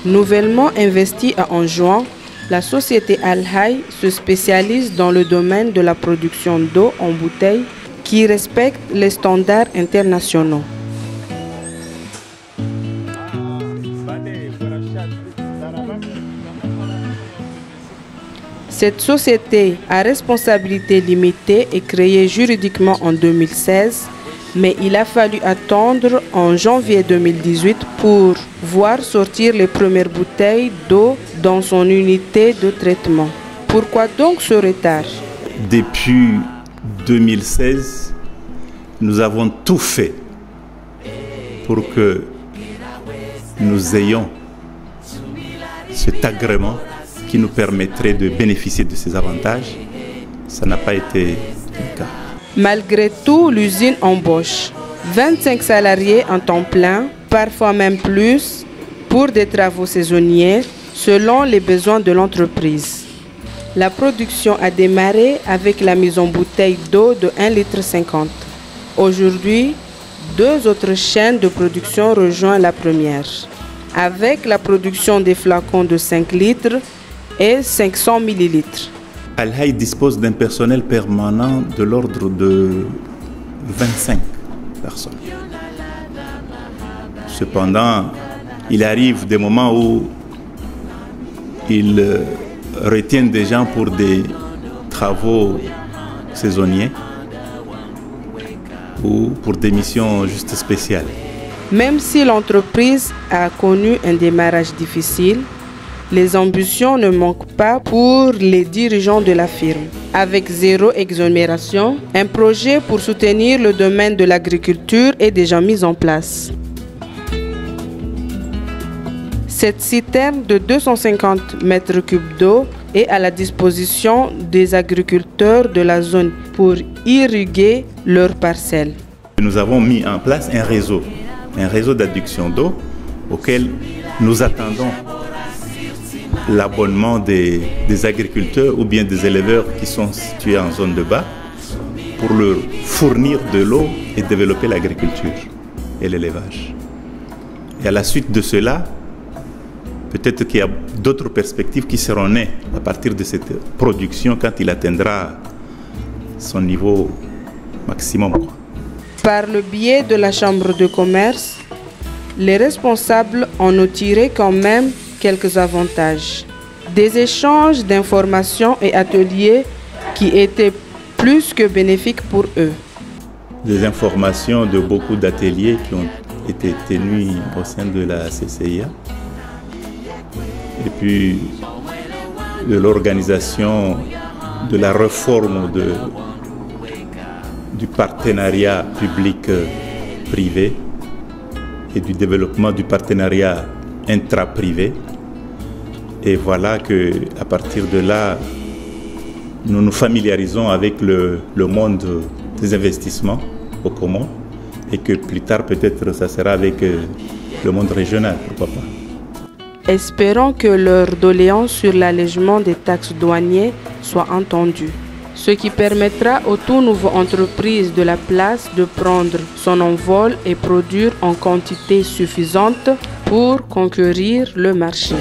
Nouvellement investie à Anjouan, la société Al-Hay se spécialise dans le domaine de la production d'eau en bouteille qui respecte les standards internationaux. Cette société à responsabilité limitée est créée juridiquement en 2016, mais il a fallu attendre en janvier 2018 pour voir sortir les premières bouteilles d'eau dans son unité de traitement. Pourquoi donc ce retard? Depuis 2016, nous avons tout fait pour que nous ayons cet agrément qui nous permettrait de bénéficier de ces avantages. Ça n'a pas été le cas. Malgré tout, l'usine embauche 25 salariés en temps plein, parfois même plus, pour des travaux saisonniers, selon les besoins de l'entreprise. La production a démarré avec la mise en bouteille d'eau de 1,50 litre. Aujourd'hui, 2 autres chaînes de production rejoignent la première, avec la production des flacons de 5 litres et 500 millilitres. Al-Hay dispose d'un personnel permanent de l'ordre de 25 personnes. Cependant, il arrive des moments où ils retiennent des gens pour des travaux saisonniers ou pour des missions juste spéciales. Même si l'entreprise a connu un démarrage difficile, les ambitions ne manquent pas pour les dirigeants de la firme. Avec 0 exonération, un projet pour soutenir le domaine de l'agriculture est déjà mis en place. Cette citerne de 250 mètres cubes d'eau est à la disposition des agriculteurs de la zone pour irriguer leurs parcelles. Nous avons mis en place un réseau d'adduction d'eau auquel nous attendons l'abonnement des agriculteurs ou bien des éleveurs qui sont situés en zone de bas pour leur fournir de l'eau et développer l'agriculture et l'élevage. Et à la suite de cela, peut-être qu'il y a d'autres perspectives qui seront nées à partir de cette production quand il atteindra son niveau maximum. Par le biais de la Chambre de commerce, les responsables en ont tiré quand même quelques avantages. Des échanges d'informations et ateliers qui étaient plus que bénéfiques pour eux. Des informations de beaucoup d'ateliers qui ont été tenus au sein de la CCIA. Et puis de l'organisation de la réforme du partenariat public-privé et du développement du partenariat intra-privé. Et voilà qu'à partir de là, nous nous familiarisons avec le monde des investissements au commun et que plus tard peut-être ça sera avec le monde régional, pourquoi pas. Espérons que leur doléance sur l'allègement des taxes douanières soit entendue, ce qui permettra aux tout nouveau entreprises de la place de prendre son envol et produire en quantité suffisante pour conquérir le marché.